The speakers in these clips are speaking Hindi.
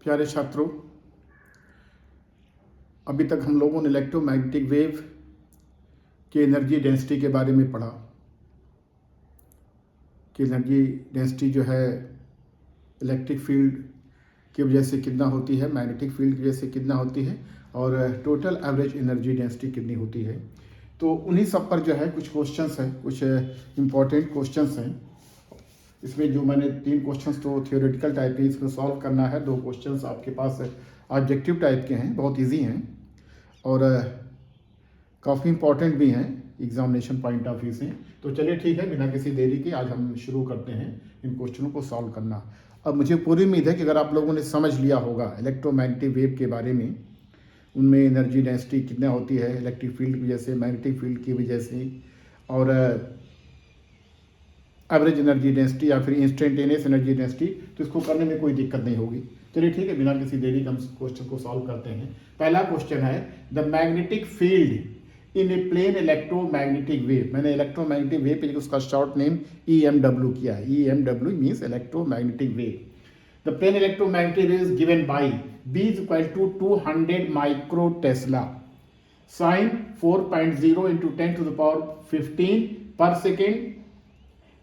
प्यारे छात्रों, अभी तक हम लोगों ने इलेक्ट्रोमैग्नेटिक वेव की एनर्जी डेंसिटी के बारे में पढ़ा कि एनर्जी डेंसिटी जो है इलेक्ट्रिक फील्ड की वजह से कितना होती है, मैग्नेटिक फील्ड की वजह से कितना होती है और टोटल एवरेज एनर्जी डेंसिटी कितनी होती है। तो उन्हीं सब पर जो है कुछ क्वेश्चंस हैं, कुछ इम्पॉर्टेंट क्वेश्चंस हैं। इसमें जो मैंने 3 क्वेश्चंस तो थियोरेटिकल टाइप के इसको सॉल्व करना है, 2 क्वेश्चंस आपके पास ऑब्जेक्टिव टाइप के हैं, बहुत इजी हैं और काफ़ी इम्पॉर्टेंट भी हैं एग्जामिनेशन पॉइंट ऑफ व्यू से। तो चलिए ठीक है, बिना किसी देरी के आज हम शुरू करते हैं इन क्वेश्चनों को सॉल्व करना। अब मुझे पूरी उम्मीद है कि अगर आप लोगों ने समझ लिया होगा इलेक्ट्रोमैग्नेटिक वेव के बारे में, उनमें एनर्जी डेंसिटी कितना होती है इलेक्ट्रिक फील्ड की वजह से, मैग्नेटिक फील्ड की वजह से, और एवरेज एनर्जी डेंसिटी या फिर इंस्टेंटेनियस एनर्जी डेंसिटी, तो इसको करने में कोई दिक्कत नहीं होगी। चलिए ठीक है, बिना किसी देरी के हम क्वेश्चन को सॉल्व करते हैं। पहला क्वेश्चन है the magnetic field in a plane electromagnetic wave. मैंने इलेक्ट्रोमैग्नेटिक वेव पे उसका शॉर्ट नेम EMW किया है। EMW means electromagnetic wave. The plane electromagnetic wave is given by B is equal to 200 micro tesla sine 4.0 into 10 to the power 15 per second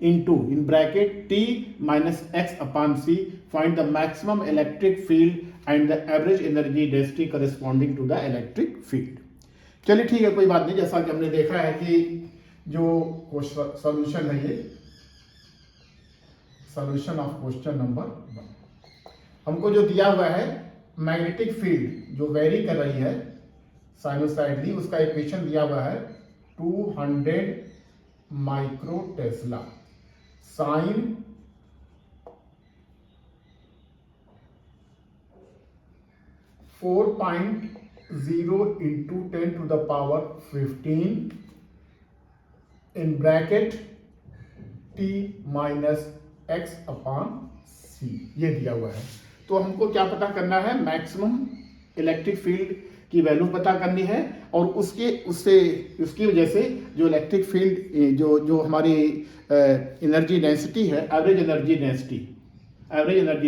into in bracket T minus X upon C. Find the maximum electric field and the average energy density corresponding to the electric field. चलिए ठीक है, कोई बात नहीं। जैसा कि हमने देखा है कि जो सॉल्यूशन है, ये सॉल्यूशन ऑफ क्वेश्चन नंबर 1, हमको जो दिया हुआ है मैग्नेटिक फील्ड जो वेरी कर रही है साइनोसाइडली, उसका इक्वेशन दिया हुआ है 200 micro tesla sine 4.0 into 10 to the power 15 in bracket T minus X upon C, ये दिया हुआ है। तो हमको क्या पता करना है, मैक्सिमम इलेक्ट्रिक फील्ड की वैल्यू पता करनी है और उसकी वजह से जो इलेक्ट्रिक फील्ड जो हमारी एनर्जी डेंसिटी है, एवरेज एनर्जी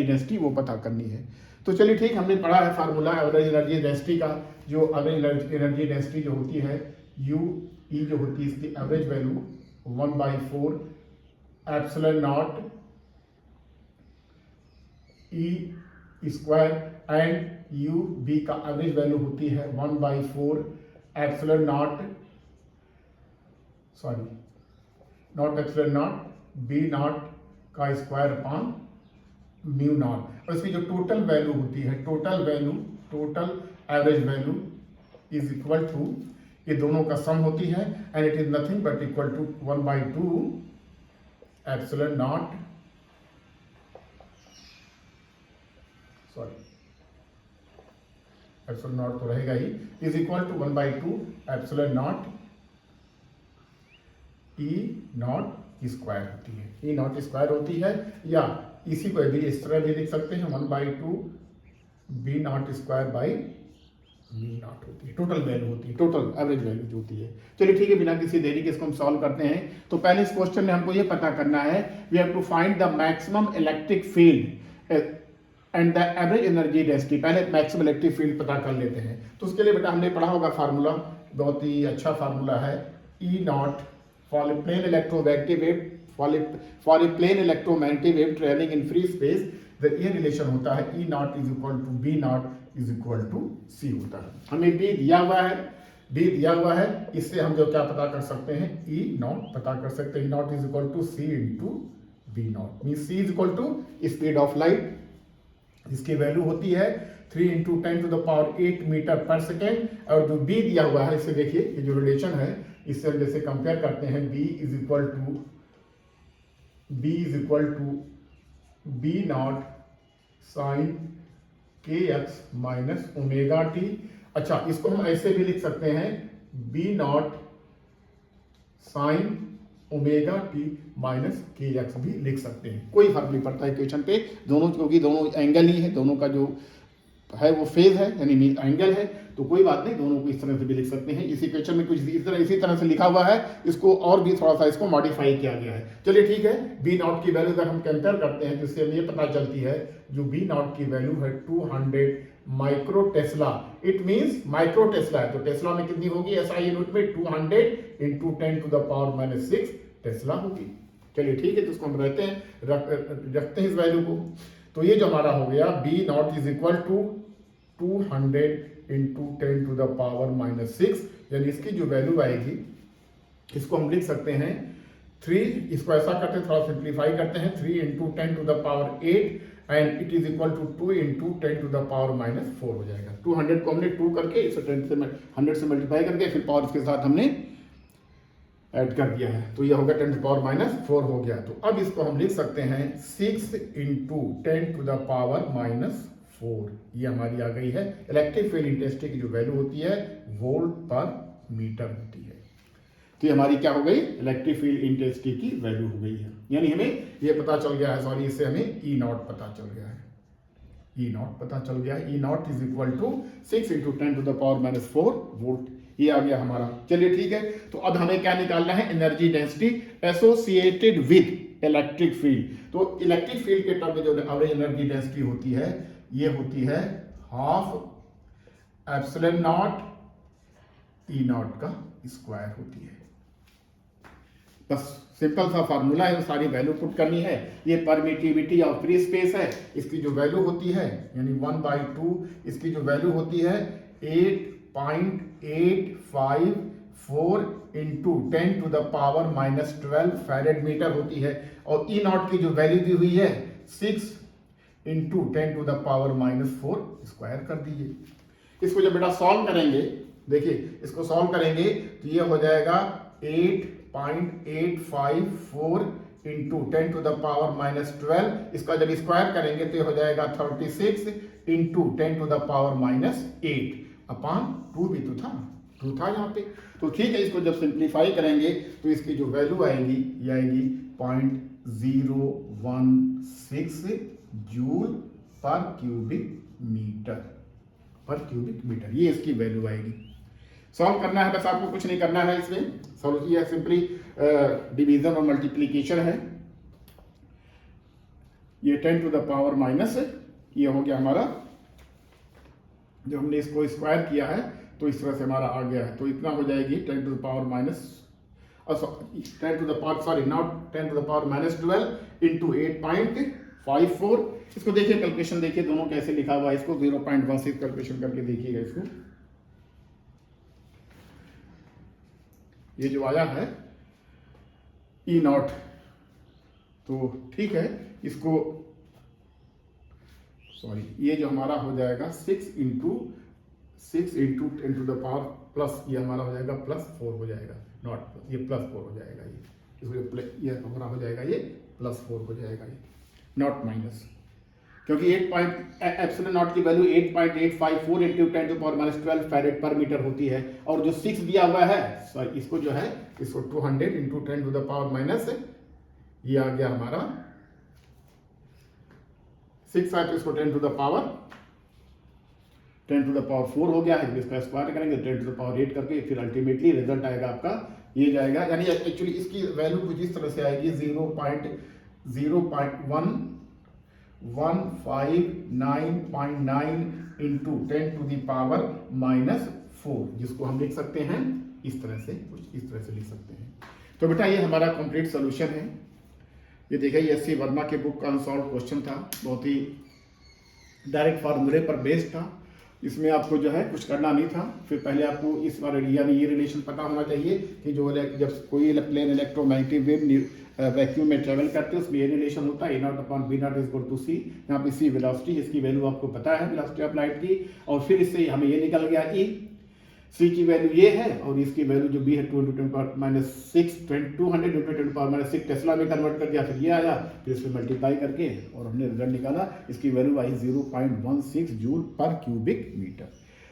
डेंसिटी वो पता करनी है। तो चलिए ठीक, हमने पढ़ा है फार्मूला एवरेज एनर्जी डेंसिटी का। जो एवरेज एनर्जी डेंसिटी जो होती है UE जो होती है इसकी average value 1/4 epsilon naught E square and UB का एवरेज वैल्यू होती है 1/4 epsilon naught epsilon naught B naught का स्क्वायर अपॉन म्यू नॉट। और इसकी जो टोटल वैल्यू होती है, total average value is equal to, ये दोनों का सम होती है and it is nothing but equal to 1/2 epsilon naught epsilon naught तो रहेगा ही, is equal to 1/2 epsilon naught E not square होती है। E नॉट स्क्वायर होती है, या इसी को भी इस तरह भी लिख सकते हैं 1/2 B not square by mu naught होती है, टोटल वैल्यू होती है, टोटल एवरेज वैल्यू जो होती है। चलिए ठीक है, बिना किसी देरी के इसको हम सॉल्व करते हैं। तो पहले इस क्वेश्चन में हमको ये पता करना है, we have to find the maximum electric field and the average energy density. पहले मैक्सिमम इलेक्ट्रिक फील्ड पता कर लेते हैं। तो उसके लिए बेटा हमने पढ़ा होगा फार्मूला, बहुत ही अच्छा फार्मूला है, E naught for a plane electromagnetic wave, for a plane electromagnetic wave travelling in free space, ये रिलेशन होता है E naught is equal to B naught is equal to C होता है। हमें B दिया हुआ है, इससे हम जो क्या पता कर सकते हैं, E नॉट पता कर सकते हैं। E naught is equal to C into B naught, mean C is equal to speed of light, इसकी वैल्यू होती है 3 into 10 to the power 8 metre पर सेकेंड। और जो B दिया हुआ है, इससे देखिए ये जो रिलेशन है, इससे हम जैसे कंपेयर करते हैं, B is equal to B naught sine KX minus omega T. अच्छा, इसको हम ऐसे भी लिख सकते हैं, B naught sine omega T minus KX भी लिख सकते हैं, कोई फर्क नहीं पड़ता इक्वेशन पे, दोनों क्योंकि दोनों एंगल ही है, दोनों का जो है वो फेज है यानी एंगल है, तो कोई बात नहीं, दोनों को इस तरह से भी लिख सकते हैं। इस इक्वेशन में कुछ इसी तरह से लिखा हुआ है, इसको और भी थोड़ा सा इसको मॉडिफाई किया गया है। चलिए ठीक है, बी नॉट की वैल्यू अगर हम कंपेयर करते हैं तो इससे हमें ये पता चलती है जो बी नॉट की वैल्यू है 200 micro Tesla. It means micro Tesla है, तो टेस्ला में कितनी होगी एसआई यूनिट में 200 × 10⁻⁻⁶ टेस्ला होगी। चलिए ठीक है, तो इसको हम रखते हैं इस वैल्यू को। तो ये जो हमारा हो गया B naught is equal to 200 × 10⁻⁻⁶, यानी इसकी जो वैल्यू आएगी इसको हम लिख सकते हैं 3, इसको ऐसा करते हैं, थोड़ा सिंप्लीफाई करते हैं, 3 × 10⁸ and it is equal to 2 × 10⁻⁴ हो जाएगा। 200 को हमने 2 करके इसे 100 से मल्टीप्लाई करके फिर पावर के साथ हमने ऐड कर दिया है, तो ये होगा 10⁻⁴ हो गया। तो अब इसको हम लिख सकते हैं 6 × 10⁻⁴, ये हमारी आ गई है इलेक्ट्रिक फील्ड इंटेंसिटी की जो वैल्यू होती है वोल्ट पर मीटर होती है। तो ये हमारी क्या हो गई, इलेक्ट्रिक फील्ड इंटेंसिटी की वैल्यू हो गई है, यानी हमें ये पता चल गया है, सॉरी इससे हमें ई नॉट पता चल गया है, ई नॉट पता चल गया है। E naught is equal to 6 × 10⁻⁴ volt, ये आ गया हमारा। चलिए ठीक है, तो अब हमें क्या निकालना है, energy density associated with electric field. तो इलेक्ट्रिक फील्ड के टर्म में जो एवरेज एनर्जी डेंसिटी होती है ये होती है ½ एप्सिलॉन नॉट ई नॉट का स्क्वायर होती है। बस सिंपल सा फार्मूला है, सारी वैल्यू पुट करनी है। ये परमिटिविटी ऑफ फ्री स्पेस है, इसकी जो वैल्यू होती है यानी 1/2, इसकी जो वैल्यू होती है 8.854 × 10⁻⁻12 फैरेड मीटर होती है, और ई नॉट की जो वैल्यू दी हुई है 6 × 10⁻⁴ स्क्वायर कर दीजिए। इसको जब बेटा सॉल्व करेंगे, देखिए इसको सॉल्व करेंगे तो ये हो जाएगा 8.854 × 10⁻⁻12, इसका जब स्क्वायर करेंगे तो ये हो जाएगा 36 × 10⁻⁸ अपान 2 भी तो था, 2 था यहाँ पे। तो ठीक है, इसको जब सिंप्लीफाई करेंगे तो इसकी जो वैल्यू आएगी ये आएगी 0.016 जूल पर क्यूबिक मीटर, ये इसकी वैल्यू आएगी। सॉल्व करना है, बस आपको कुछ नहीं करना है इसमें, सॉल्व किया सिंपली डिवीजन और मल्टीप्लीकेशन है। ये 10⁻⁻, ये हो गया हमारा, जब हमने इसको स्क्वायर किया है तो इस तरह से हमारा आ गया है, तो इतना हो जाएगी 10⁻⁻, नॉट 10⁻⁻12 × 8.54। इसको देखिए, कैलकुलेशन देखिए दोनों कैसे लिखा हुआ है, इसको 0.16 कैलकुलेशन करके देखिएगा इसको। ये जो आया है ई नॉट, तो ठीक है, इसको सॉरी ये जो हमारा हो जाएगा 6 × 10⁻+, ये हमारा हो जाएगा +4 हो जाएगा, नॉट ये +4 हो जाएगा, ये इसको ये हमारा हो जाएगा ये +4 हो जाएगा, ये नॉट माइनस, क्योंकि 8 नॉट की वैल्यू 8.854 × 10⁻12 फैरेड पर मीटर होती है, और जो 6 दिया हुआ है इसको जो है इसको 200 × 10⁻⁻, ये आ गया हमारा 6 है, तो इसको 10⁻4 हो गया है, इसका स्क्वायर करेंगे 10⁻8 करके, फिर अल्टीमेटली रिजल्ट आएगा आपका ये जाएगा, यानी एक्चुअली इसकी वैल्यू कुछ इस तरह से आएगी 0.01599 × 10⁻⁻⁴, जिसको हम लिख सकते हैं इस तरह से, कुछ इस तरह से लिख सकते हैं। तो बेटा ये हमारा कंप्लीट सोल्यूशन है। ये देखिए, ये एस.सी. वर्मा के बुक का अनसॉल्व क्वेश्चन था, बहुत ही डायरेक्ट फार्मूले पर बेस्ड था, इसमें आपको जो है कुछ करना नहीं था। फिर पहले आपको इस बार यानी ये रिलेशन पता होना चाहिए कि जो जब कोई प्लेन इलेक्ट्रोमैग्नेटिक वेव वैक्यूम में ट्रेवल करते हैं उसमें ये रिलेशन होता है A0/V0 = C। यहाँ पे C वेलोसिटी, इसकी वैल्यू आपको पता है वेलोसिटी ऑफ लाइट की, और फिर इससे हमें ये निकल गया E, C की वैल्यू ये है, और इसकी वैल्यू जो भी है 200 × 10⁻6 टेस्ला में कन्वर्ट कर दिया, फिर ये आया, फिर इसमें मल्टीप्लाई करके और हमने रिजल्ट निकाला, इसकी वैल्यू आई 0.16 जूल पर क्यूबिक मीटर।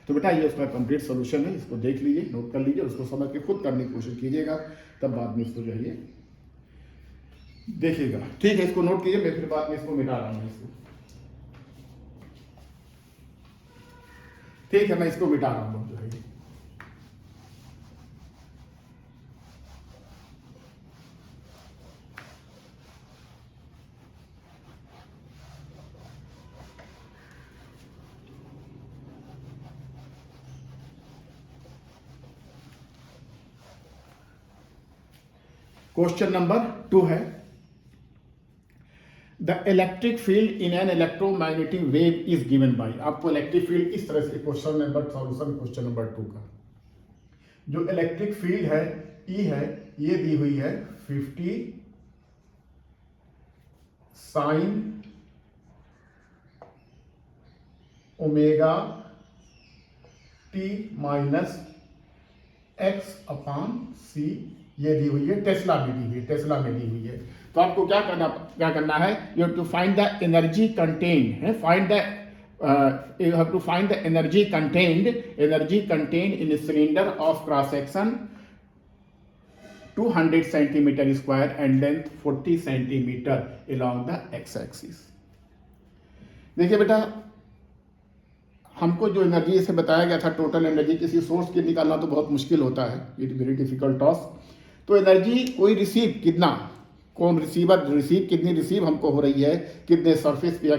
तो बेटा ये उसका कंप्लीट सोल्यूशन है, इसको देख लीजिए, नोट कर लीजिए, उसको समझ के खुद करने की कोशिश कीजिएगा, तब बाद में इसको जो है देखिएगा। ठीक है, इसको नोट कीजिए, मैं फिर बाद में इसको मिटा रहा हूँ इसको। ठीक है, मैं इसको मिटा रहा हूँ जो है ये। क्वेश्चन नंबर 2 है, the electric field in an electromagnetic wave is given by. आपको इलेक्ट्रिक फील्ड इस तरह से question number solution question number 2 का जो इलेक्ट्रिक फील्ड है ई है, ये दी हुई है 50 sine omega T minus x upon c, ये दी हुई है, टेस्ला में दी हुई है, टेस्ला में दी हुई है। तो आपको क्या करना है, you have to find the energy contained है, you have to find the energy contained in a cylinder of cross section 200 centimeter square and length 40 centimeter along the x axis। देखिए बेटा, हमको जो एनर्जी इसे बताया गया था, टोटल एनर्जी किसी सोर्स की निकालना तो बहुत मुश्किल होता है, इट वेरी डिफिकल्ट टास्क। तो एनर्जी कोई रिसीव कितना, कौन रिसीवर रिसीव कितनी रिसीव हमको हो रही है, कितने सरफेस पे या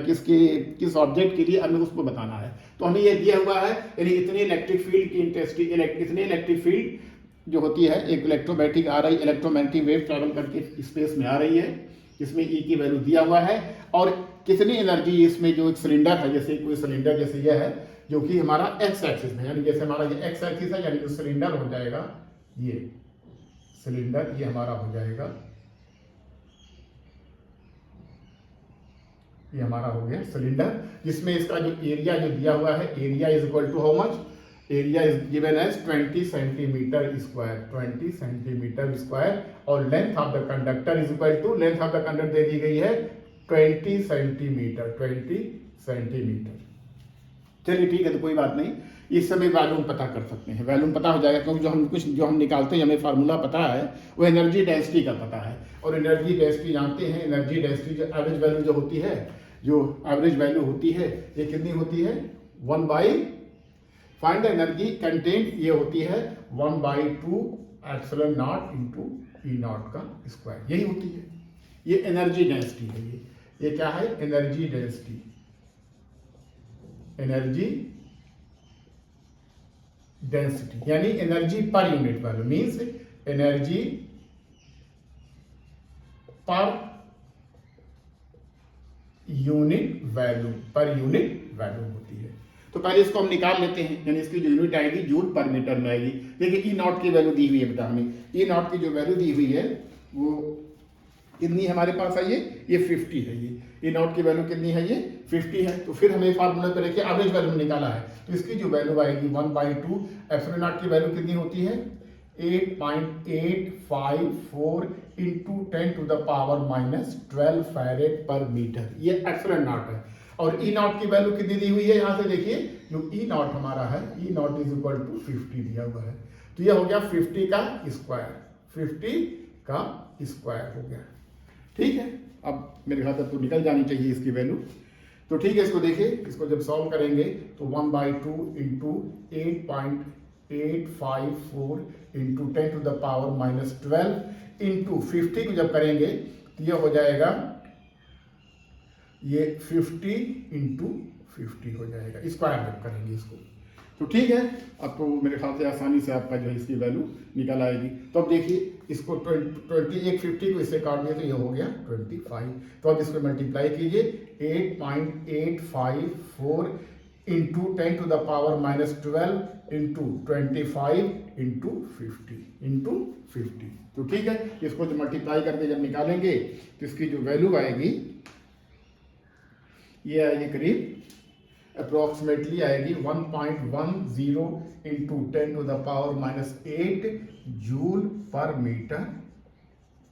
किस ऑब्जेक्ट के लिए, हमें उसको बताना है। तो हमें ये दिया हुआ है, यानी इतनी इलेक्ट्रिक फील्ड की इंटेंसिटी, इतनी इलेक्ट्रिक फील्ड जो होती है, एक इलेक्ट्रोमैग्नेटिक आ रही, इलेक्ट्रोमैग्नेटिक वेव ट्रैवल करके स्पेस में आ रही है, इसमें ई की वैल्यू दिया हुआ है, और कितनी एनर्जी इसमें जो एक सिलेंडर है, जैसे कोई सिलेंडर जैसे यह है जो कि हमारा एक्स एक्सिस में, यानी जैसे हमारा ये एक्स एक्सिस है, यानी जो सिलेंडर हो जाएगा, ये सिलेंडर ये हमारा हो जाएगा, ये हमारा हो गया सिलेंडर, जिसमें इसका जो एरिया जो दिया हुआ है, area is equal to how much, area is given as 20 centimetre square, 20 centimetre square, और length of the conductor is equal to, length of the conductor दे दी गई है 20 सेंटीमीटर, 20 सेंटीमीटर। चलिए ठीक है, तो कोई बात नहीं, इस समय वैल्यूम पता कर सकते हैं, वैल्यूम पता हो जाएगा, क्योंकि जो हम निकालते हैं, हमें फार्मूला पता है, वो एनर्जी डेंसिटी का पता है, और एनर्जी डेंसिटी जानते हैं, एनर्जी डेंसिटी जो एवरेज वैल्यू जो होती है, जो एवरेज वैल्यू होती है, ये कितनी होती है, 1 by, find the energy content, ये होती है 1/2 epsilon not into E not का स्क्वायर, यही होती है, ये एनर्जी डेंसिटी है, ये क्या है, एनर्जी डेंसिटी, एनर्जी डेंसिटी यानी energy per unit value, means energy per unit value होती है। तो पहले इसको हम निकाल लेते हैं, यानी इसकी जो यूनिट आएगी जूल पर मीटर में आएगी। देखिए ई नॉट की वैल्यू दी हुई है बेटा, हमें ई नॉट की जो वैल्यू दी हुई है वो कितनी हमारे पास है, ये 50 है, ये नॉट की वैल्यू कितनी है, ये 50 है। तो फिर हमें फार्मूला पे रखिए एवरेज वैल्यू निकाला है, तो इसकी जो वैल्यू आएगी 1/2 एप्सिलॉन नॉट की वैल्यू कितनी होती है 8.854 इंटू 10⁻⁻12 फैरेड पर मीटर, ये एप्सिलॉन नॉट है। और ई नॉट की वैल्यू कितनी दी हुई है, यहाँ से देखिए जो ई नॉट हमारा है, E naught is equal to 50 दिया हुआ है, तो ये हो गया 50 का स्क्वायर, 50 का स्क्वायर हो गया। ठीक है, अब मेरे ख्याल से तो निकल जानी चाहिए इसकी वैल्यू। तो ठीक है, इसको देखिए, इसको जब सॉल्व करेंगे तो 1/2 इंटू 8.854 इंटू 10⁻⁻12 इंटू 50 को जब करेंगे तो ये हो जाएगा, ये 50 इंटू 50 हो जाएगा, स्क्वायर जब करेंगे इसको। तो ठीक है, अब तो मेरे ख्याल से आसानी से आपका जो है इसकी वैल्यू निकल आएगी। तो अब देखिए इसको 50 को इससे काट दिया तो ये हो गया 25। तो अब इसको मल्टीप्लाई कीजिए 8.854 इंटू 10⁻⁻12 इंटू 25 इंटू 50। तो ठीक है, इसको जो मल्टीप्लाई करके जब निकालेंगे तो इसकी जो वैल्यू आएगी ये आएगी करीब अप्रोक्सीमेटली आएगी 1.10 into 10⁻⁻8 joule per metre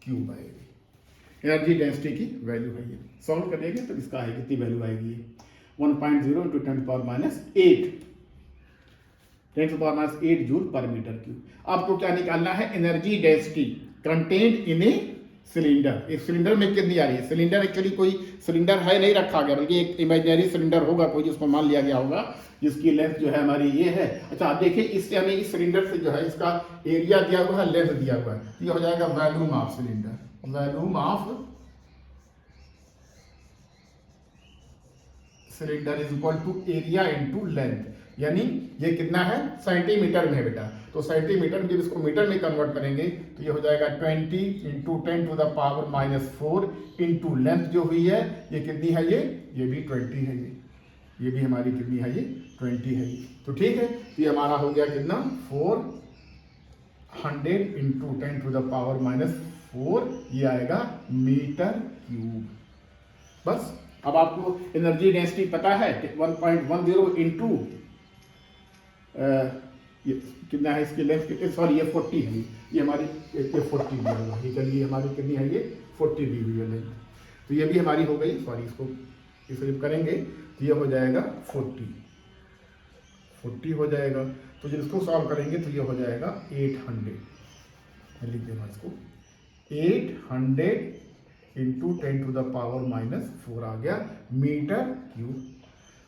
cube आएगी, एनर्जी डेंसिटी की वैल्यू है। ये सॉल्व करेंगे तो इसका है कितनी वैल्यू आएगी 1.0 into 10⁻8 joule per metre cube. आपको क्या निकालना है, energy density contained in a cylinder, एक सिलेंडर में कितनी आ रही है। सिलेंडर एक्चुअली कोई सिलेंडर है नहीं रखा गया, बल्कि एक इमेजिनरी सिलेंडर होगा कोई, जिसको मान लिया गया होगा, जिसकी लेंथ जो है हमारी ये है। अच्छा आप देखिए, इससे हमें इस सिलेंडर से जो है इसका एरिया दिया हुआ है, लेंथ दिया हुआ है, ये हो जाएगा volume of cylinder, volume of cylinder is equal to area into length, यानी ये कितना है, सेंटीमीटर में है बेटा, तो सेंटीमीटर में जब इसको मीटर में कन्वर्ट करेंगे तो ये हो जाएगा 20 into 10 to the power -4 into length जो हुई है ये कितनी है, ये भी 20 है, ये भी हमारी कितनी है, ये 20 है। तो ठीक है, तो ये हमारा हो गया कितना, 400 इंटू 10 टू द पावर -4, ये आएगा मीटर क्यूब। बस अब आपको एनर्जी डेंसिटी पता है 1.10 इंटू ये कितना है, इसकी लेंथ, सॉरी ये 40 है, ये हमारी ये 40 दिया हुआ है, चलिए हमारी कितनी है, ये 40 दी हुई है लेंथ, तो ये भी हमारी हो गई, सॉरी इसको स्लिप करेंगे तो ये हो जाएगा 40 हो जाएगा। तो जब इसको सॉल्व करेंगे तो ये हो जाएगा 800, लिख देना इसको, 800 इंटू 10 टू द पावर -4 आ गया मीटर क्यूब।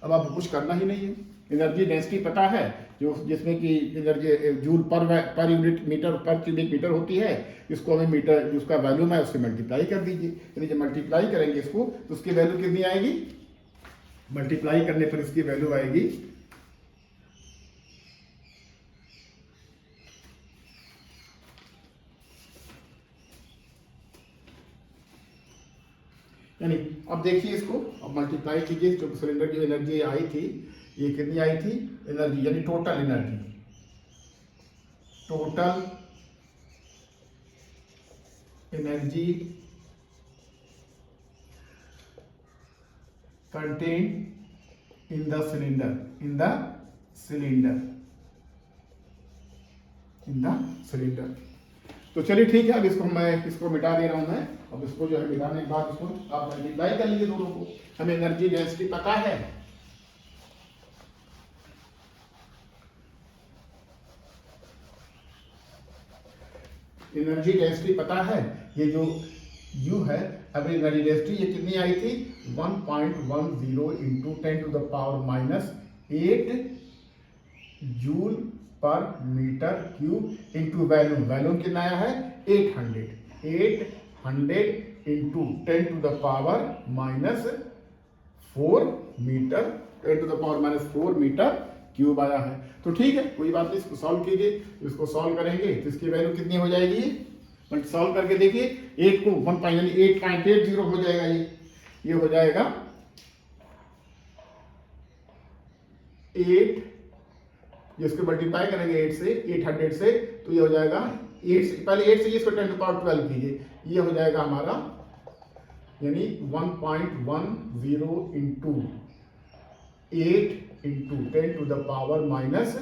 अब आपको कुछ करना ही नहीं है, एनर्जी डेंसिटी पता है, जो जिसमें कि energy joule per unit metre per cubic metre होती है, इसको हमें मीटर जो उसका वैल्यूम है उससे मल्टीप्लाई कर दीजिए, यानी जब मल्टीप्लाई करेंगे इसको तो उसकी वैल्यू कितनी आएगी, मल्टीप्लाई करने पर इसकी वैल्यू आएगी यानी, अब देखिए इसको, अब मल्टीप्लाई कीजिए, जो सिलेंडर की एनर्जी आई थी, ये कितनी आई थी एनर्जी, यानी total energy, total energy contained in the cylinder, तो चलिए ठीक है, अब इसको मैं इसको मिटा दे रहा हूं मैं, अब इसको जो है मिटाने के बाद इसको आप मल्टीप्लाई कर लीजिए दोनों को, हमें एनर्जी डेंसिटी पता है, एनर्जी डेंसिटी पता है, ये जो U है, अब एनर्जी डेंसिटी ये कितनी आई थी, 1.10 into 10 to the power -8 joule per metre cube into volume, volume कितना आया है 800 into 10 to the power -4 metre, 10 to the power -4 metre cube आया है। तो ठीक है, कोई बात नहीं, इसको सॉल्व कीजिए, इसको सॉल्व करेंगे तो इसकी वैल्यू कितनी हो जाएगी, बट सॉल्व करके देखिए, 8 को 8.80 हो जाएगा, ये हो जाएगा 8, जिसको मल्टीप्लाई करेंगे 8 से, 800 से, तो ये हो जाएगा 8 से, पहले 8 से इसको 10 टू पावर 12 कीजिए, ये हो जाएगा हमारा, यानी 1.10 into 8 into 10 to the power -8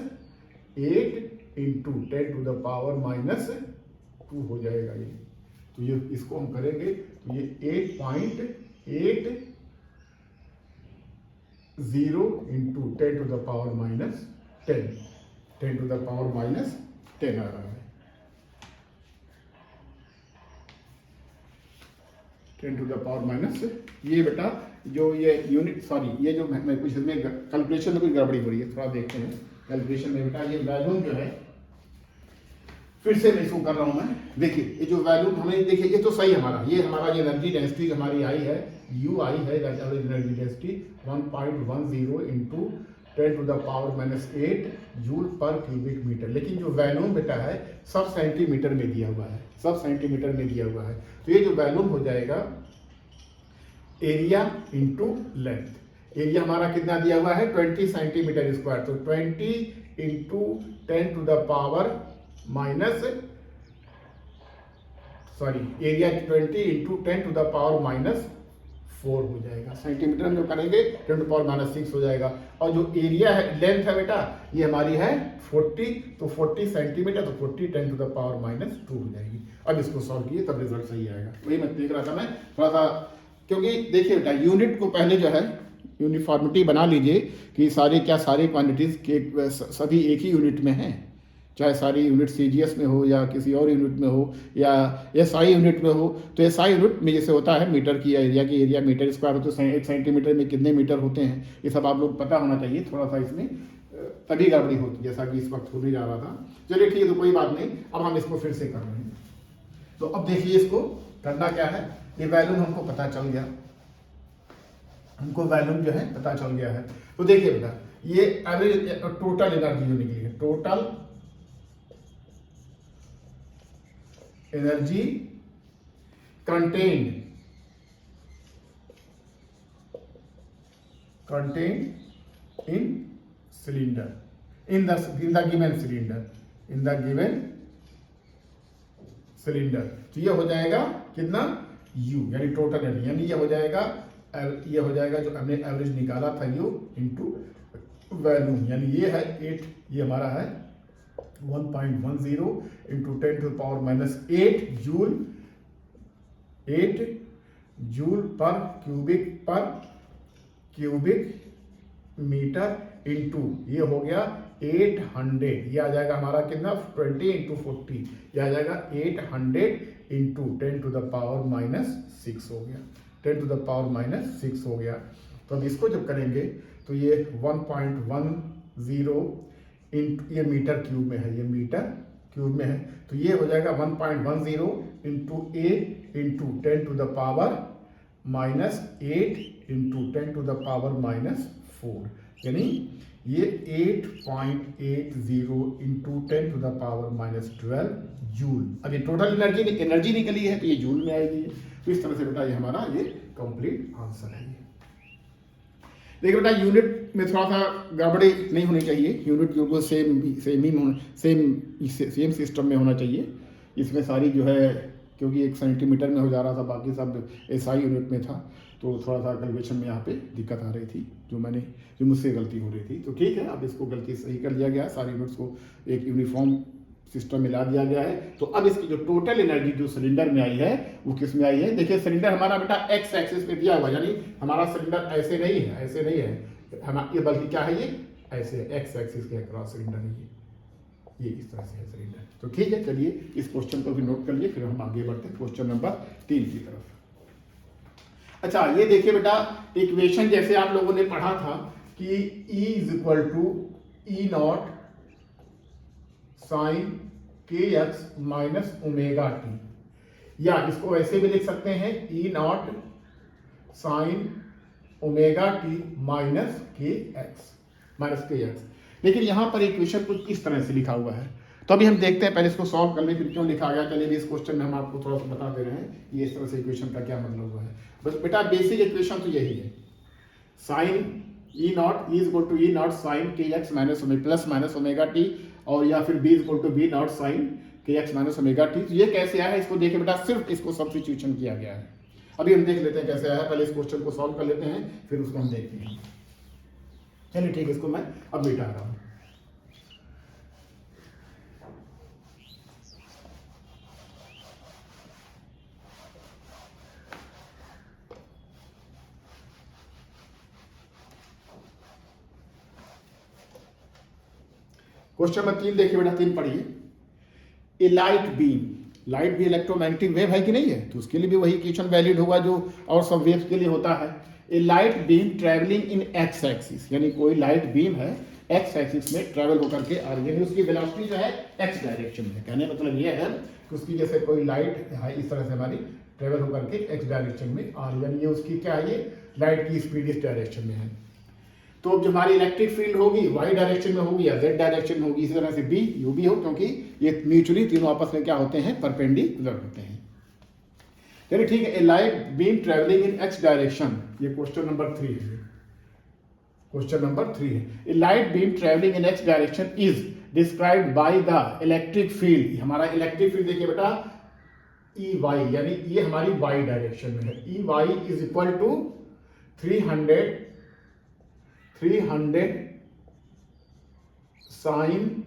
into 10 to the power -2 हो जाएगा ये। तो ये इसको हम करेंगे तो ये 8.80 into 10 to the power -10, 10 to the power -10 आ रहा है, 10 टू द पावर ये बेटा जो ये यूनिट, सॉरी ये जो मैं कुछ इसमें कैलकुलेशन में कुछ गड़बड़ी हो रही है, थोड़ा देखते हैं कैलकुलेशन में बेटा, ये वैल्यूम जो है फिर से मैं इसको कर रहा हूं मैं, देखिए ये जो वैल्यूम हमें, देखिए ये तो सही हमारा, ये हमारा जो एनर्जी डेंसिटी हमारी आई है, U आई है, energy density 1.10 into 10 to the power -8 joule per cubic metre, लेकिन जो वैल्यूम बेटा है सब सेंटीमीटर में दिया हुआ है, सब सेंटीमीटर में दिया हुआ है। तो ये जो वैल्यूम हो जाएगा एरिया इंटू लेंथ, एरिया हमारा कितना दिया हुआ है 20 सेंटीमीटर स्क्वायर, तो 20 into 10 to the power area 20 into 10 to the power -4 हो जाएगा, सेंटीमीटर में जो करेंगे 10 टू पावर -6 हो जाएगा, और जो एरिया है, लेंथ है बेटा, ये हमारी है 40, तो 40 सेंटीमीटर, तो 40 10 टू द पावर -2 हो जाएगी। अब इसको सॉल्व किए तब रिजल्ट सही आएगा, वही मैं देख रहा था मैं थोड़ा सा, क्योंकि देखिए बेटा यूनिट को पहले जो है यूनिफॉर्मिटी बना लीजिए कि सारे क्वांटिटीज के सभी एक ही यूनिट में हैं, चाहे सारी यूनिट सीजीएस में हो या किसी और यूनिट में हो या एसआई यूनिट में हो। तो एसआई यूनिट में जैसे होता है मीटर की एरिया की एरिया मीटर स्क्वायर होते हैं, 1 सेंटीमीटर में कितने मीटर होते हैं, ये सब आप लोग पता होना चाहिए। थोड़ा सा इसमें तभी गड़बड़ी होती जैसा कि इस वक्त होने जा रहा था। चलिए ठीक है, तो कोई बात नहीं, अब हम इसको फिर से कर रहे हैं। तो अब देखिए इसको करना क्या है, ये वैल्यूम हमको पता चल गया, हमको वैल्यूम जो है पता चल गया है। तो देखिए बेटा ये एवरेज टोटल एनर्जी जो निकली है, total energy contained in cylinder in the given cylinder. तो ये हो जाएगा कितना, U यानी टोटल एनर्जी, यानी ये हो जाएगा जो हमने एवरेज निकाला था U इंटू वैल्यूम, यानी ये है 8, ये हमारा है 1.10 into 10⁻⁻8 joule per cubic metre into ये हो गया 800, ये आ जाएगा हमारा कितना 20 इंटू 40, ये आ जाएगा 800 इंटू 10⁻⁻6 हो गया, 10⁻⁻6 हो गया। तो अब इसको जब करेंगे तो ये 1.10 इंटू, ये मीटर क्यूब में है, ये मीटर क्यूब में है, तो ये हो जाएगा 1.10 इंटू 8 इंटू 10⁻⁻8 इंटू 10⁻⁻4, यानी ये 8.80 इंटू 10⁻⁻12 जूल। अब ये टोटल एनर्जी निकली है तो ये जूल में आएगी। तो इस तरह से बेटा ये हमारा ये कंप्लीट आंसर है। देखिए बेटा यूनिट में थोड़ा सा गड़बड़ी नहीं होनी चाहिए, यूनिट बिल्कुल सेम सिस्टम में होना चाहिए। इसमें सारी जो है, क्योंकि 1 सेंटीमीटर में हो जा रहा था, बाकी सब एसआई यूनिट में था, तो थोड़ा सा कैलकुलेशन में यहाँ पे दिक्कत आ रही थी, जो मुझसे गलती हो रही थी। तो ठीक है, अब इसको गलती सही कर लिया गया, सारी यूनिट्स को एक यूनिफॉर्म सिस्टम मिला दिया गया है। तो अब इसकी जो टोटल एनर्जी जो सिलेंडर में आई है वो किस में आई है, देखिए सिलेंडर हमारा बेटा एक्स एक्सिस पे दिया हुआ, यानी हमारा सिलेंडर ऐसे नहीं है, हमारा ये बल्कि क्या है, ये ऐसे एक्स एक्सिस के अक्रॉस सिलेंडर है, ये इस तरह से है सिलेंडर। तो ठीक है, चलिए इस क्वेश्चन को भी नोट कर लिए, फिर हम आगे बढ़ते हैं क्वेश्चन नंबर 3 की तरफ। अच्छा, ये देखिए बेटा इक्वेशन जैसे आप लोगों ने पढ़ा था कि E = E0 sin kx - ω_t, या इसको ऐसे भी लिख सकते हैं E0 sin ω_t -kx। लेकिन यहां पर इक्वेशन कुछ इस तरह से लिखा हुआ है, तो अभी हम देखते हैं, पहले इसको सॉल्व कर ले फिर क्यों लिखा गया। चलिए इस क्वेश्चन में हम आपको थोड़ा सा बता दे रहे हैं ये इस तरह से इक्वेशन का क्या मतलब हुआ है। बस बेटा बेसिक इक्वेशन तो यही है, sign E0 sin kx - ±ω_t, और या फिर B = B0 sin kx - ω_t। तो ये कैसे आया है इसको देखिए बेटा, सिर्फ इसको सब्स्टिट्यूशन किया गया है। अभी हम देख लेते हैं कैसे आया है, पहले इस क्वेश्चन को सॉल्व कर लेते हैं फिर उसको हम देखते हैं। चलिए ठीक है, इसको मैं अब मिटा रहा हूं। क्वेश्चन नंबर 3 देखिए बेटा, 3 पढ़िए। ए लाइट भी इलेक्ट्रोमैग्नेटिक वेव है कि नहीं है, तो उसके लिए भी वही इक्वेशन वैलिड होगा जो और सब वेव्स के लिए होता है। A light beam travelling in x axis, यानी कोई लाइट बीम है एक्स एक्सिस में ट्रेवल होकर के आ रही है, उसकी वेलोसिटी जो है एक्स डायरेक्शन में। कहने मतलब ये है कि उसकी जैसे कोई लाइट है इस तरह से हमारी ट्रेवल होकर के एक्स डायरेक्शन में आ रही है, यानी ये उसकी क्या है, ये लाइट की स्पीड इस डायरेक्शन में है। तो जो हमारी इलेक्ट्रिक फील्ड होगी वाई डायरेक्शन में होगी या जेड डायरेक्शन में होगी, इसी तरह से बी यू भी हो, क्योंकि ये म्यूचुअली तीनों आपस में क्या होते हैं, परपेंडिकुलर होते हैं। चलिए ठीक है, a light beam travelling in x direction, ये क्वेश्चन नंबर 3 है। क्वेश्चन नंबर 3 है, a light beam travelling in x direction is described by the electric field. हमारा इलेक्ट्रिक फील्ड देखिए बेटा ई वाई, यानी ये हमारी वाई डायरेक्शन में है। E Y is equal to 300 sine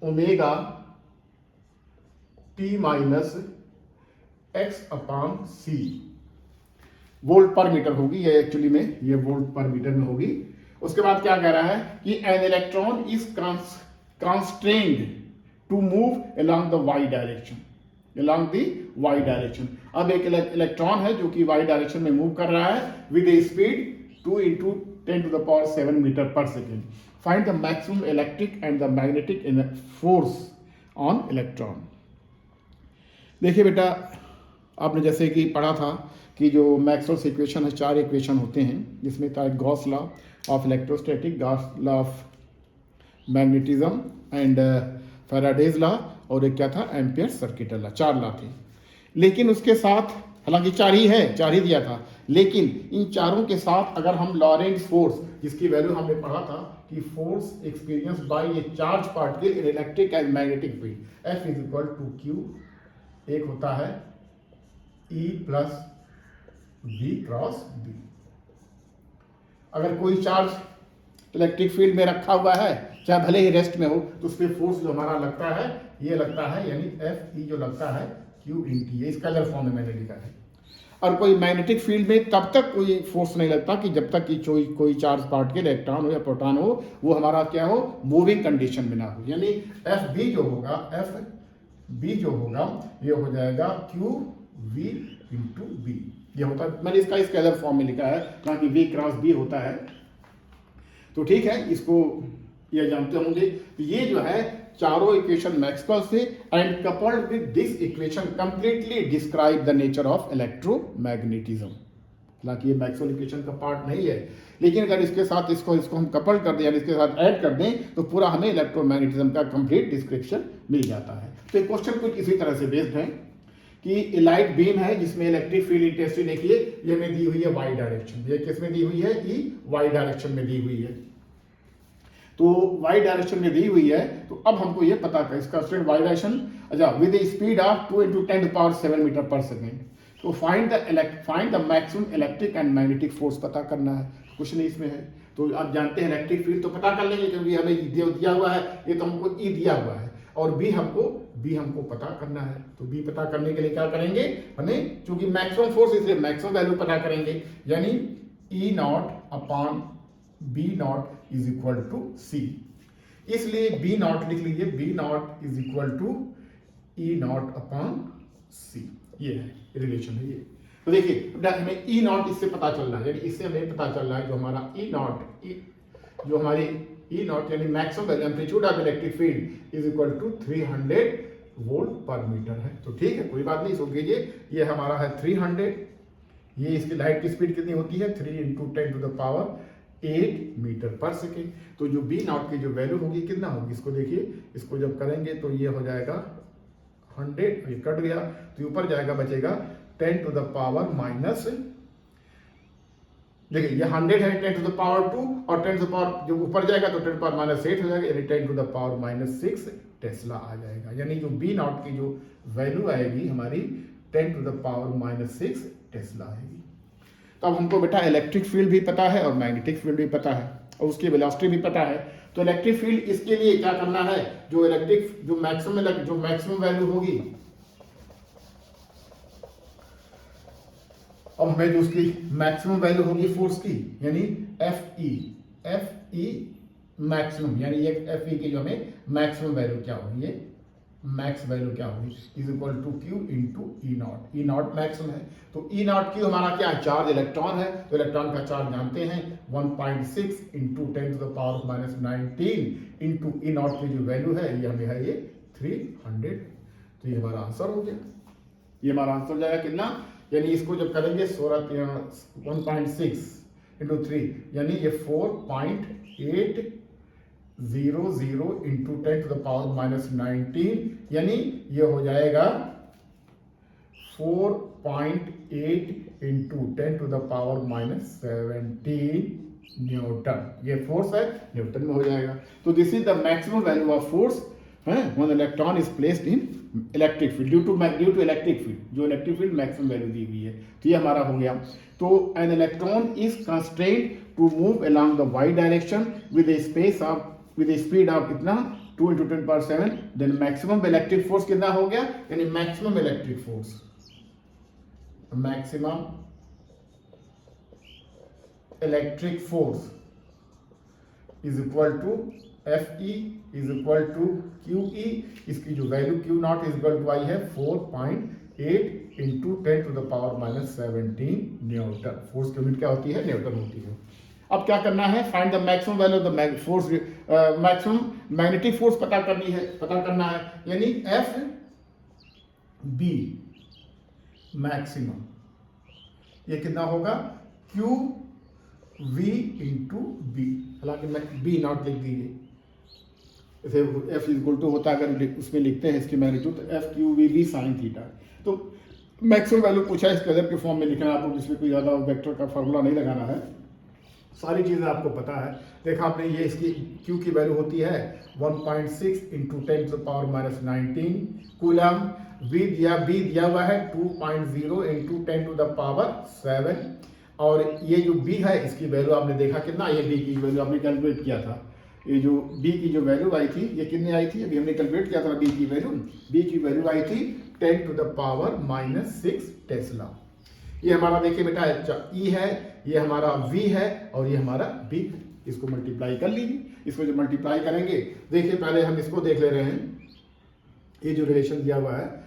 omega t minus x/c volt per metre होगी, ये एक्चुअली में ये वोल्ट पर मीटर में होगी। उसके बाद क्या कह रहा है कि an electron is constrained to move along the y direction, along the y direction. अब एक इलेक्ट्रॉन है जो कि y डायरेक्शन में मूव कर रहा है with a speed 2 into 10 to the power 7 metre पर second. Find the maximum electric and the magnetic force on electron. देखिए बेटा, आपने जैसे कि पढ़ा था कि जो मैक्सवेल्स इक्वेशन है, 4 इक्वेशन होते हैं, जिसमें था Gauss law of electrostatic, Gauss law of magnetism and Faraday's law, और एक क्या था, एम्पियर सर्किट लॉ. 4 लॉ थे. लेकिन उसके साथ, हालांकि 4 ही है, 4 ही दिया था, लेकिन इन चारों के साथ अगर हम लॉरेंट्ज फोर्स, जिसकी वैल्यू हमने पढ़ा था कि force experience by a charge particle in electric and magnetic field, F is equal to Q, एक होता है E plus V cross B. अगर कोई चार्ज इलेक्ट्रिक फील्ड में रखा हुआ है, चाहे भले ही रेस्ट में हो, तो उस पर फोर्स जो हमारा लगता है, ये लगता है, यानी F E जो लगता है Q इन T. इस कलर फॉर्म में मैंने लिखा है. और कोई मैग्नेटिक फील्ड में तब तक कोई फोर्स नहीं लगता कि जब तक कि कोई चार्ज पार्टिकल, इलेक्ट्रॉन हो या प्रोटॉन हो, वो हमारा क्या हो, मूविंग कंडीशन में ना हो. यानी F B जो होगा, ये हो जाएगा Q V इंटू B. ये होता है, मैंने इसका स्केलर फॉर्म में लिखा है, कहा कि V क्रॉस B होता है. तो ठीक है, इसको ये जानते होंगे. तो ये जो है चारों इक्वेशन मैक्सवेल से, and coupled with this equation completely describe the nature of electromagnetism. हालांकि ये मैक्सवेल इक्वेशन का पार्ट नहीं है, लेकिन अगर इसके साथ इसको हम कपल कर दें, यानी इसके साथ ऐड कर दें, तो पूरा हमें इलेक्ट्रोमैग्नेटिज्म का कंप्लीट डिस्क्रिप्शन मिल जाता है. तो क्वेश्चन कुछ इसी तरह से बेस्ड है कि लाइट बीम है जिसमें इलेक्ट्रिक फील्ड इंटेंसिटी देखिए, ये में दी हुई है वाई डायरेक्शन. ये किस में दी हुई है, ई वाई डायरेक्शन में दी हुई है. तो वाई डायरेक्शन में दी हुई है, तो अब हमको ये पता कर, इसका स्टूडेंट वाई डायरेक्शन, अच्छा, with a speed of 2 into 10 to the power 7 metre पर सेकेंड. तो find the maximum electric and magnetic force पता करना है. कुछ नहीं इसमें है. तो आप जानते हैं इलेक्ट्रिक फील्ड तो पता कर लेंगे, क्योंकि हमें दिया हुआ है, ये तो हमको ई दिया हुआ है, और बी हमको पता करना है. तो बी पता करने के लिए क्या करेंगे, हमें चूंकि मैक्सिमम फोर्स, इसलिए मैक्सिमम वैल्यू पता करेंगे, यानी E naught upon B naught is equal to सी. इसलिए बी नॉट लिख लीजिए, B naught is equal to E naught upon c. ये है रिलेशन है ये. तो देखिए हमें ई नॉट इससे पता चल रहा है, यानी इससे हमें पता चल रहा है जो हमारा ई नॉट, जो हमारी ई नॉट यानी maximum amplitude of electric field is equal to 300 volt per metre है. तो ठीक है, कोई बात नहीं, सो कीजिए. ये हमारा है 300. ये इसकी लाइट की स्पीड कितनी होती है, 3 into 10 to the power 8 metre पर सेकेंड. तो जो बी नॉट की जो वैल्यू होगी कितना होगी, इसको देखिए, इसको जब करेंगे तो ये हो जाएगा 100, ये कट गया, तो ऊपर जाएगा, बचेगा 10 to the power माइनस, देखिए ये 100 है, 10 to the power 2, और 10 to the power जो ऊपर जाएगा तो 10 to the power माइनस 8 हो जाएगा, यानी 10 to the power minus 6 tesla आ जाएगा. यानी जो बी नॉट की जो वैल्यू आएगी हमारी 10 to the power minus 6 Tesla आएगी. तो अब हमको बेटा इलेक्ट्रिक फील्ड भी पता है और मैग्नेटिक फील्ड भी पता है, और उसकी वेलोसिटी भी पता है. तो इलेक्ट्रिक फील्ड, इसके लिए क्या करना है, जो मैक्सिमम वैल्यू होगी, अब हमें जो उसकी मैक्सिमम वैल्यू होगी फोर्स की, यानी एफ ई मैक्सिमम, यानी ये एफ ई की जो हमें मैक्सिमम वैल्यू क्या होगी, ये मैक्स वैल्यू क्या होगी, is equal to Q into E naught. E naught maximum है, तो ई नॉट क्यू हमारा क्या है, चार्ज इलेक्ट्रॉन है. तो इलेक्ट्रॉन का चार्ज जानते हैं 1.6 into 10 to the power minus 19 into E not की जो वैल्यू है, ये हमें है ये 300. तो ये हमारा आंसर हो गया. ये हमारा आंसर हो जाएगा कितना, यानी इसको जब करेंगे 1.6 इंटू 3, यानी ये 4.800 into 10 to the power minus 19, यानी ये हो जाएगा 4.8 into 10 to the power minus 17 Newton. ये फोर्स है, न्यूटन में हो जाएगा. तो this is the maximum value of force when electron is placed in electric field due to electric field, जो electric field मैक्सिमम वैल्यू दी हुई है. तो ये हमारा हो गया. तो an electron is constrained to move along the y direction with a speed of इतना 2 into 10 power 7. then maximum electric force कितना हो गया, यानी maximum electric force is equal to F E is equal to q E, इसकी जो वैल्यू q naught is equal to I है 4.8 into 10 to the power minus 17 newton. Force की यूनिट क्या होती है? न्यूटन होती है। अब क्या करना है? Find the maximum value of the force, maximum magnetic force पता करना है, यानी एफ बी मैक्सिमम, ये कितना होगा? क्यू वी इंटू बी, हालांकि मैं बी नॉट लिख दीजिए, इसे एफ इक्वल टू होता है, अगर उसमें लिखते हैं इसकी मैग्नीट्यूड तो F Q V B sine theta. तो मैक्सिमम वैल्यू पूछा है, इस कलर के फॉर्म में लिखना है आपको, जिसमें कोई ज़्यादा वेक्टर का फॉर्मूला नहीं लगाना है, सारी चीज़ें आपको पता है। देखा आपने, ये इसकी Q की वैल्यू होती है 1.6 into 10 to the power minus 19 coulomb. B दिया हुआ है 2.0 इंटू 10 टू द पावर 7, और ये जो B है इसकी वैल्यू आपने देखा कितना, ये B की वैल्यू आपने कैलकुलेट किया था, ये जो B की जो वैल्यू आई थी ये कितनी आई थी, अभी हमने कैलकुलेट किया था B की वैल्यू आई थी 10 to the power minus 6 tesla. ये हमारा देखिए बेटा E है, ये हमारा V है, और ये हमारा B है। इसको मल्टीप्लाई कर लीजिए। इसको जो मल्टीप्लाई करेंगे, देखिए पहले हम इसको देख ले रहे हैं, ये जो रिलेशन दिया हुआ है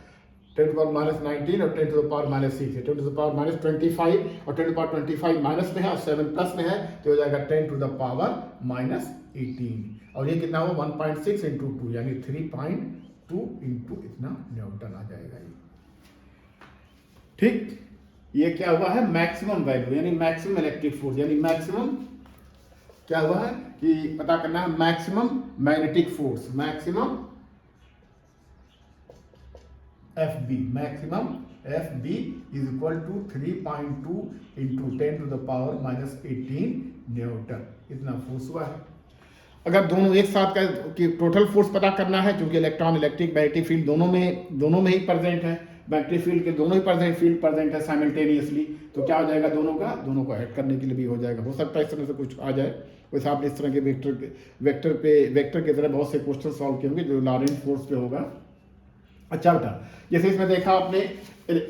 10 टू पावर माइनस 19 और 10 टू द पावर माइनस 6 है, 10 टू द पावर माइनस 25 और 10 टू द पावर 25 माइनस में है और 7 प्लस में है, तो हो जाएगा 10 टू द पावर माइनस 18, और ये कितना हो 1.6 इंटू 2 यानी 3.2 इंटू इतना न्यूटन आ जाएगा ये। ठीक, ये क्या हुआ है? मैक्सिमम वैल्यू, यानी मैक्सिमम इलेक्ट्रिक फोर्स, यानी मैक्सिमम क्या हुआ है कि पता करना है maximum magnetic force, maximum F B, maximum F B is equal to 3.2 into 10 to the power minus 18 newton, इतना फोर्स हुआ है। अगर दोनों एक साथ का कि टोटल फोर्स पता करना है, क्योंकि इलेक्ट्रॉन, इलेक्ट्रिक, मैग्नेटिक फील्ड दोनों में ही प्रेजेंट है, मैग्नेटिक फील्ड के दोनों ही फील्ड प्रेजेंट है साइमल्टेनियसली, तो क्या हो जाएगा? दोनों को ऐड करने के लिए भी हो जाएगा। हो सकता है इस तरह से कुछ आ जाए, वैसे आपने इस तरह के वेक्टर की तरह बहुत से क्वेश्चन सॉल्व किए होंगे जो लॉरेंट फोर्स पे होगा। अच्छा बेटा, जैसे इसमें देखा आपने वेव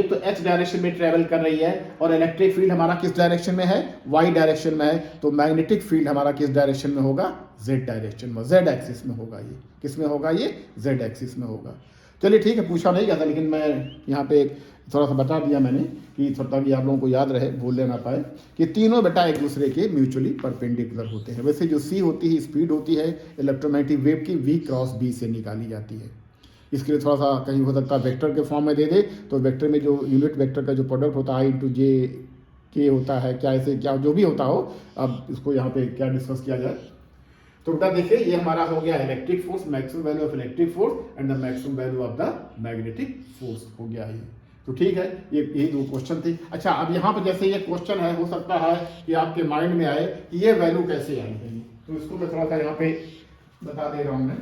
तो x डायरेक्शन में ट्रेवल कर रही है, और इलेक्ट्रिक फील्ड हमारा किस डायरेक्शन में है? y डायरेक्शन में है, तो मैग्नेटिक फील्ड हमारा किस डायरेक्शन में होगा? z डायरेक्शन में, z एक्सिस में होगा। ये किस में होगा? ये z एक्सिस में होगा। चलिए ठीक है, पूछा नहीं गया था, लेकिन मैं यहाँ पे थोड़ा सा बता दिया मैंने कि ताकि आप लोगों को याद रहे, भूल ना पाए, कि तीनों बेटा एक दूसरे के म्यूचुअली परपेंडिकुलर होते हैं। वैसे जो c होती है, स्पीड होती है इलेक्ट्रोमैग्नेटिक वेव की, v क्रॉस b से निकाली जाती है। इसके लिए थोड़ा सा कहीं हो सकता है वेक्टर के फॉर्म में दे दे, तो वेक्टर में जो यूनिट वेक्टर का जो प्रोडक्ट होता है इंटू जे के होता है, क्या ऐसे क्या जो भी होता हो, अब इसको यहाँ पे क्या डिस्कस किया जाए। तो बेटा देखिए, ये हमारा हो गया electric force, maximum value of electric force and the maximum value of the magnetic force हो गया ये। तो ठीक है, ये यही दो क्वेश्चन थे। अच्छा, अब यहाँ पर जैसे ये क्वेश्चन है, हो सकता है कि आपके माइंड में आए कि ये वैल्यू कैसे आई है, तो इसको मैं थोड़ा सा यहाँ पे बता दे रहा हूँ। मैं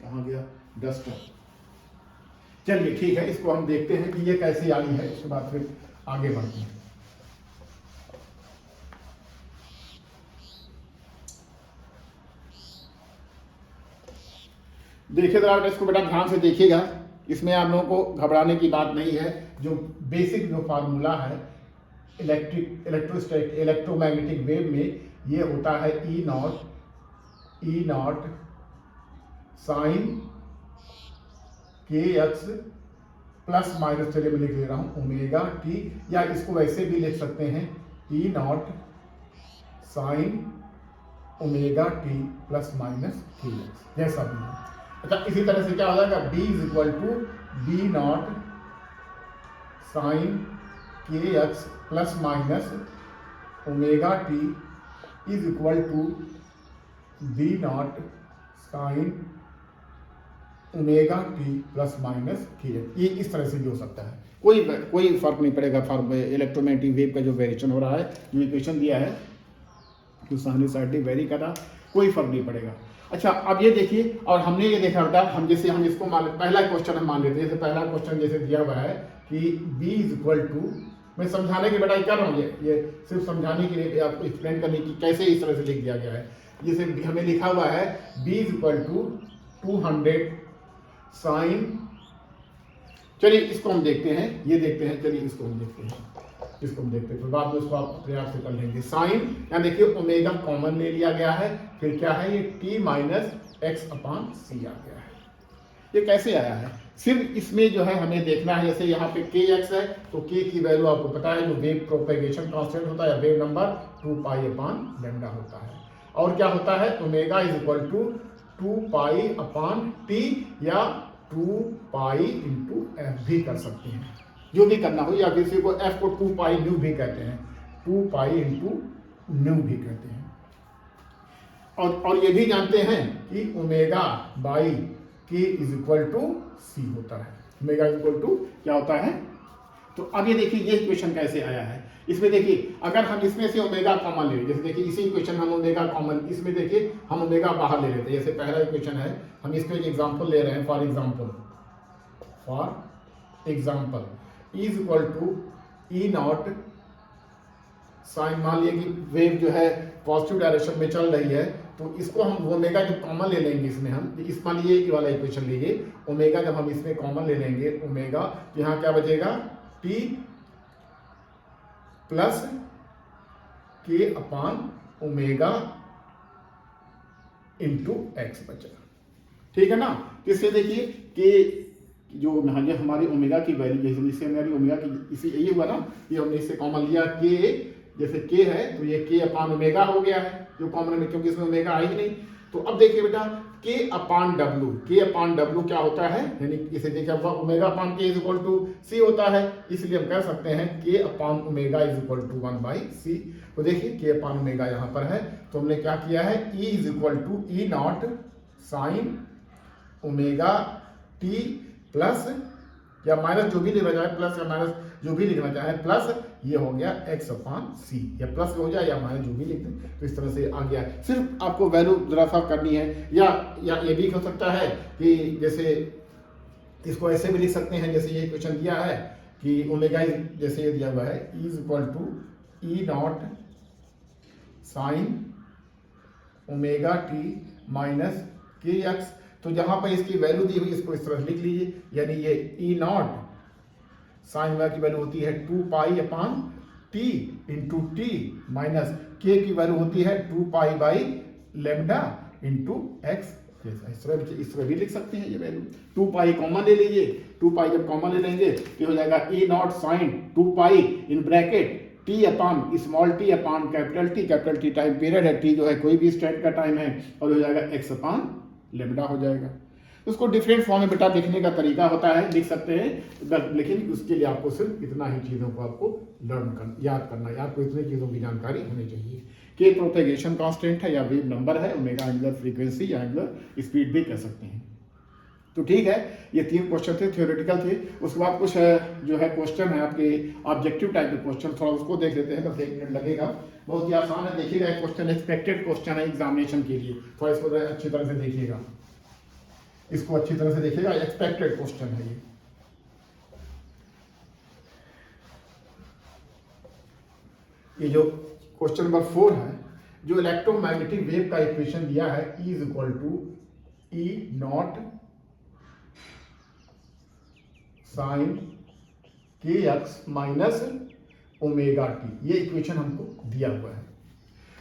कहाँ गया डस्टर, चलिए ठीक है, इसको हम देखते हैं कि ये कैसे आई है, उसके बाद फिर आगे बढ़ते हैं। देखिए जरा इसको बेटा ध्यान से देखिएगा, इसमें आप लोगों को घबराने की बात नहीं है। जो बेसिक जो फार्मूला है इलेक्ट्रोमैग्नेटिक वेव में, ये होता है ई नॉट साइन के एक्स प्लस माइनस, चलिए मैं लिख ले रहा हूं ओमेगा टी, या इसको वैसे भी लिख सकते हैं E naught sine omega T plus minus के एक्स, जैसा भी है। अच्छा, इसी तरह से क्या हो जाएगा, b is equal to B naught sine के x plus minus omega t is equal to B naught sine omega T plus minus के एक्स। ये इस तरह से भी हो सकता है, कोई फर्क नहीं पड़ेगा। इलेक्ट्रोमैग्नेटिक वेव का जो वेरिएशन हो रहा है, जो इक्वेशन दिया है, जो साइनसॉइडली वेरी कर रहा, कोई फर्क नहीं पड़ेगा। अच्छा, अब ये देखिए, और हमने ये देखा था, हम इसको मान लेते, पहला क्वेश्चन हम मान लेते हैं। जैसे पहला क्वेश्चन जैसे दिया हुआ है कि b इज इक्वल टू, मैं समझाने की बड़ाई कर रहा हूँ, ये सिर्फ समझाने के लिए, आपको एक्सप्लेन करने की कैसे इस तरह से लिख दिया गया है। जैसे हमें लिखा हुआ है b is equal to 200 sine, चलिए इसको हम देखते हैं, ये देखते हैं, चलिए इसको हम देखते हैं। इसको हम देखते हैं, फिर बाद में उसको आप अपने आप से कर लेंगे। साइन यहाँ देखिए ओमेगा कॉमन ले लिया गया है, फिर क्या है ये टी माइनस एक्स अपॉन सी आ गया है। ये कैसे आया है, सिर्फ इसमें जो है हमें देखना है, जैसे यहाँ पे के एक्स है तो के की वैल्यू आपको पता है जो वेव प्रोपेगेशन कांस्टेंट होता है, wave number 2 pi upon lambda होता है। और क्या होता है omega is equal to 2 pi upon T या 2 पाई इंटू एफ भी कर सकते हैं, जो भी करना हो, या किसी को एफ को 2 पाई न्यू भी कहते हैं, 2 पाई इंटू न्यू भी कहते हैं। और ये भी जानते हैं कि omega by K is equal to c होता है, ओमेगा इज इक्वल टू क्या होता है। तो अब ये देखिए ये इक्वेशन कैसे आया है, इसमें देखिए अगर हम इसमें से ओमेगा कॉमन ले, जैसे देखिए इसी इक्वेशन में हम ओमेगा कॉमन, इसमें देखिए हम ओमेगा बाहर ले लेते हैं, जैसे पहला इक्वेशन है, हम इसमें एक एग्जांपल ले रहे हैं, for example is equal to E naught sine, मान लिया कि वेव जो है पॉजिटिव डायरेक्शन में चल रही है, तो इसको हम ओमेगा जब कॉमन ले लेंगे इसमें, हम इस मान लीजिए ये वाला इक्वेशन लीजिए, ओमेगा जब हम इसमें कॉमन ले लेंगे ओमेगा, तो यहाँ क्या बचेगा टी प्लस के अपॉन ओमेगा इंटू एक्स बचेगा, ठीक है ना। इससे देखिए कि जो हमारी ओमेगा की वैल्यू, जैसे इससे हमारी ओमेगा की इसी यही हुआ ना, ये हमने इससे कॉमन लिया के, जैसे के है तो ये के अपॉन ओमेगा हो गया है जो कॉमन में, क्योंकि इसमें ओमेगा आई ही नहीं। तो अब देखिए बेटा के अपॉन डब्ल्यू क्या होता है, यानी इसे देखिए omega upon k is equal to c होता है, इसलिए हम कह सकते हैं k upon omega is equal to 1 by c. तो देखिए के अपॉन ओमेगा यहाँ पर है, तो हमने क्या किया है E is equal to E naught sine omega T plus या माइनस जो भी लिखना चाहे, प्लस या माइनस जो भी लिखना चाहे, प्लस ये हो गया एक्स अपॉन सी, या प्लस हो जाए या माइनस जो भी लिख दें, तो इस तरह से आ गया। सिर्फ आपको वैल्यू जरा सा करनी है, या ये भी हो सकता है कि जैसे इसको ऐसे भी लिख सकते हैं, जैसे ये क्वेश्चन दिया है कि ओमेगा जैसे ये दिया हुआ है is equal to E naught sine omega T minus के एक्स, तो जहां पर इसकी वैल्यू दी हुई इसको इस तरह लिख लीजिए, यानी ये ई नॉट साइन ओमेगा की वैल्यू होती है 2 pi upon T into T minus के की वैल्यू होती है 2 pi by lambda into x, इस तरह भी लिख सकते हैं ये वैल्यू। 2 पाई कॉमन ले लीजिए, 2 पाई जब कॉमन ले लेंगे तो हो जाएगा E naught sine 2 pi in bracket t upon small t upon capital T time period है, टी जो है कोई भी स्टेट का टाइम है, और हो जाएगा एक्स अपॉन लेमडा हो जाएगा। उसको डिफरेंट फॉर्म में बेटा लिखने का तरीका होता है, लिख सकते हैं, लेकिन उसके लिए आपको सिर्फ इतना ही चीज़ों को आपको याद करना है, आपको इतनी चीज़ों की जानकारी होनी चाहिए। के प्रोपेगेशन कांस्टेंट है या वेव नंबर है, ओमेगा एंगुलर फ्रीक्वेंसी या एंगुलर स्पीड भी कह सकते हैं। तो ठीक है, ये 3 क्वेश्चन थे, थ्योरेटिकल थे। उसके बाद कुछ जो है क्वेश्चन है आपके ऑब्जेक्टिव टाइप के क्वेश्चन, थोड़ा उसको देख लेते हैं, बस 1 मिनट लगेगा, बहुत ही आसान है। देखिएगा एक क्वेश्चन एक्सपेक्टेड क्वेश्चन है एग्जामिनेशन के लिए, थोड़ा इसको अच्छी तरह से देखिएगा, इसको अच्छी तरह से देखिएगा, एक्सपेक्टेड क्वेश्चन है ये। ये जो क्वेश्चन नंबर 4 है, जो इलेक्ट्रोमैग्नेटिक वेव का इक्वेशन दिया है E is equal to E naught sine के एक्स माइनस ओमेगा टी, ये इक्वेशन हमको दिया हुआ है।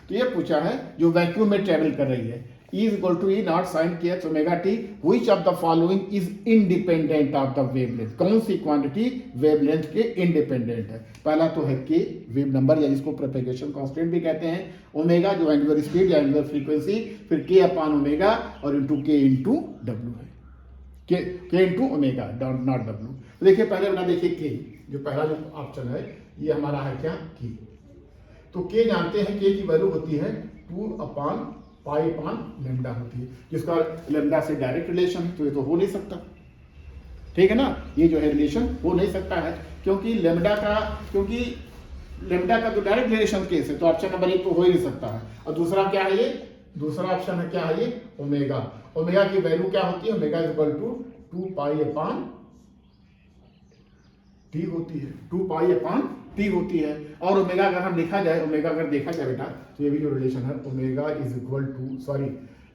तो ये पूछा है जो वैक्यूम में ट्रेवल कर रही है, E is equal to E naught sin kx omega t, which of the following is independent of the wavelength? कौन सी क्वांटिटी वेवलेंथ के इंडिपेंडेंट है? पहला तो है k वेव नंबर या जिसको प्रोपेगेशन कांस्टेंट भी कहते हैं, ओमेगा जो एंगुलर स्पीड या एंगुलर फ्रीक्वेंसी, फिर k अपॉन ओमेगा और इंटू k इंटू डब्ल्यू है, k into omega naught W. देखिए पहले बना देखिए k, जो पहला जो ऑप्शन है ये हमारा है क्या k, तो k जानते हैं k की वैल्यू होती है 2 अपॉन पाई अपॉन लेमडा होती है, जिसका लेमडा से डायरेक्ट रिलेशन है, तो ये तो हो नहीं सकता, ठीक है ना, ये जो है रिलेशन हो नहीं सकता है, क्योंकि लेमडा का जो डायरेक्ट रिलेशन केस है, तो ऑप्शन नंबर 1 तो हो ही नहीं सकता है। और दूसरा क्या है, ये दूसरा ऑप्शन है क्या है, ये ओमेगा, ओमेगा की वैल्यू क्या होती है, omega is equal to 2 pi upon T होती है, 2 पाई अपॉन टी होती है। और ओमेगा अगर हम लिखा जाए, ओमेगा अगर देखा जाए बेटा, तो ये भी जो रिलेशन है, omega is equal to, sorry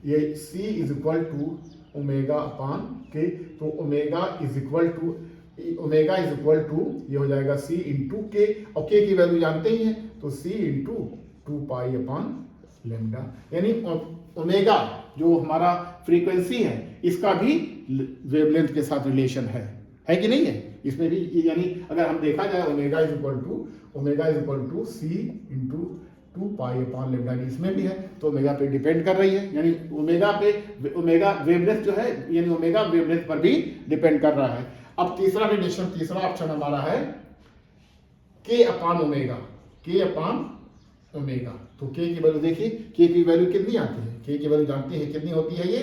ये c is equal to omega upon k, तो omega is equal to omega is equal to, ये हो जाएगा सी इंटू के, और के की वैल्यू जानते ही हैं, तो सी इंटू 2 पाई अपॉन लेमडा, यानी ओमेगा जो हमारा फ्रीक्वेंसी है इसका भी वेवलेंथ के साथ रिलेशन है कि नहीं है, इसमें भी, यानी अगर हम देखा जाए omega is equal to C into 2 pi upon lambda, इसमें भी है, तो ओमेगा पे डिपेंड कर रही है, यानी ओमेगा वेवलेंथ जो है, यानी ओमेगा वेवलेंथ पर भी डिपेंड कर रहा है। अब तीसरा रिलेशन, तीसरा ऑप्शन हमारा है के अपॉन ओमेगा, तो के की वैल्यू देखिए, के की वैल्यू कितनी आती है, के की वैल्यू जानते हैं कितनी होती है, ये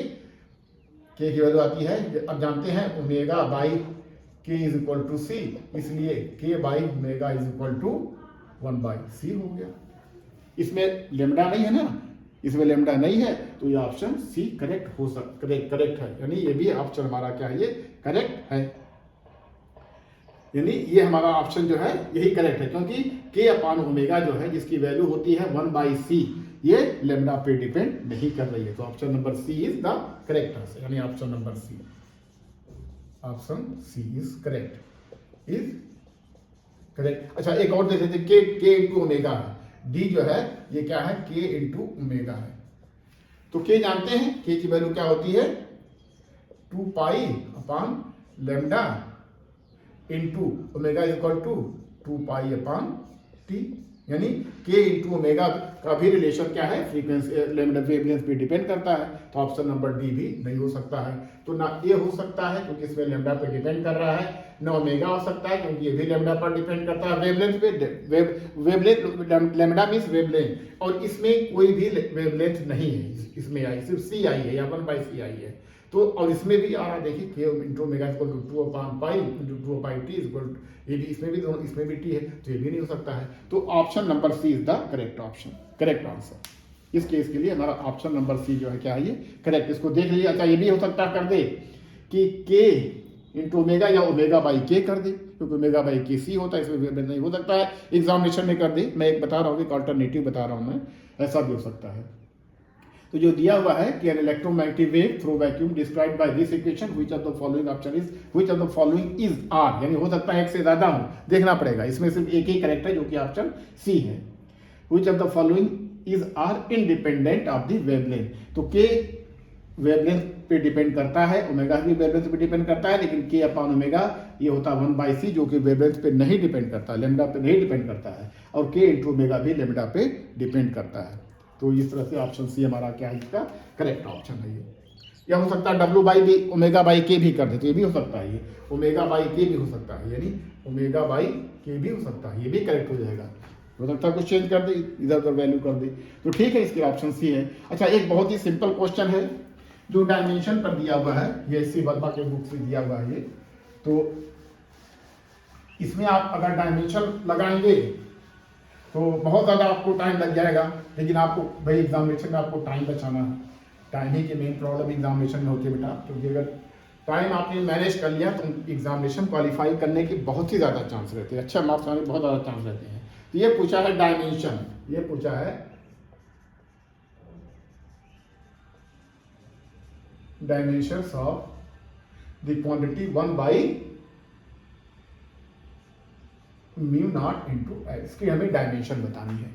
के की वैल्यू आती है, अब जानते हैं omega by K is equal to सी, इसलिए K by omega is equal to 1/c हो गया। इसमें लेमडा नहीं है ना, इसमें लेमडा नहीं है, तो ये ऑप्शन सी करेक्ट हो करेक्ट है, यानी ये भी ऑप्शन हमारा क्या है, ये करेक्ट है, यानी ये हमारा ऑप्शन जो है यही करेक्ट है, क्योंकि के अपॉन ओमेगा जो है जिसकी वैल्यू होती है 1/c, ये लेमडा पे डिपेंड नहीं कर रही है, तो option number C is the correct answer, यानी option number C, option C is correct. अच्छा, एक और देख लेते हैं, के इंटू ओमेगा है, डी जो है ये क्या है, के इंटू ओमेगा है, तो के जानते हैं, के की वैल्यू क्या होती है 2 pi upon lambda into omega is equal to 2 pi upon T, यानी के इंटू ओमेगा का भी रिलेशन क्या है, फ्रीक्वेंसी लेमडा वेवलेंथ पे डिपेंड करता है, तो ऑप्शन नंबर डी भी नहीं हो सकता है, तो ना ये हो सकता है क्योंकि इसमें लेमडा पे डिपेंड कर रहा है, ना ओमेगा हो सकता है क्योंकि ये भी लेमडा पर डिपेंड करता है वेवलेंथ पे, वेवलेंथ लेमडा मींस वेवलेंथ, और इसमें कोई भी वेवलेंथ नहीं है, इसमें आई सिर्फ सी आई है या 1/c आई है, तो और इसमें भी आ रहा देखिए K into omega equal to 2 upon pi into 2 pi T equal to, ये भी इसमें भी दोनों, इसमें भी टी है, तो ये भी नहीं हो सकता है, तो option number C is the correct option, correct answer. इस केस के लिए हमारा ऑप्शन नंबर सी जो है क्या है, ये करेक्ट, इसको देख लीजिए। अच्छा, ये भी हो सकता है कर दे कि के इंटू ओमेगा या ओमेगा बाई के कर दे, क्योंकि ओमेगा बाई के सी होता है, इसमें नहीं हो सकता है, एग्जामिनेशन में कर दे, मैं एक बता रहा हूँ, एक ऑल्टरनेटिव बता रहा हूँ मैं, ऐसा भी हो सकता है। तो जो दिया हुआ है कि an electromagnetic wave through vacuum described by this equation, which of the following option is, which of the following is are, यानी हो सकता है एक से ज्यादा हो, देखना पड़ेगा, इसमें सिर्फ एक ही करेक्ट है जो कि ऑप्शन सी है, which of the following is are independent of the wavelength, तो के वेवलेंथ पे डिपेंड करता है, ओमेगा भी वेवलेंथ पे डिपेंड करता है, लेकिन के अपॉन ओमेगा ये होता है 1/c, जो कि वेवलेंथ पे नहीं डिपेंड करता, लेमडा पे नहीं डिपेंड करता है, और के इंटू ओमेगा भी लेमडा पे डिपेंड करता है, तो इस तरह से ऑप्शन सी हमारा क्या है, इसका करेक्ट ऑप्शन है ये। या हो सकता है डब्ल्यू बाई भी ओमेगा बाई के भी कर दे, तो ये भी हो सकता है, ये ओमेगा बाई के भी हो सकता है, यानी ओमेगा बाई के भी हो सकता है, ये भी करेक्ट हो जाएगा, हो सकता है कुछ चेंज कर दे, इधर उधर वैल्यू कर दे, तो ठीक है, इसके ऑप्शन सी है। अच्छा, एक बहुत ही सिंपल क्वेश्चन है जो डायमेंशन पर दिया हुआ है, ये एस सी वर्मा के बुक से दिया हुआ है ये, तो इसमें आप अगर डायमेंशन लगाएंगे तो बहुत ज़्यादा आपको टाइम लग जाएगा, लेकिन आपको भाई एग्जामिनेशन में आपको टाइम बचाना है, टाइम ही की मेन प्रॉब्लम एग्जामिनेशन में होती है बेटा, क्योंकि अगर टाइम आपने मैनेज कर लिया तो एग्जामिनेशन क्वालिफाई करने के बहुत ही ज़्यादा चांस रहते हैं, अच्छा मार्क्स आने के बहुत ज़्यादा चांस रहते हैं। तो ये पूछा है डायमेंशन, ये पूछा है dimensions of the quantity 1/μ0 into L, इसकी हमें डायमेंशन बतानी है।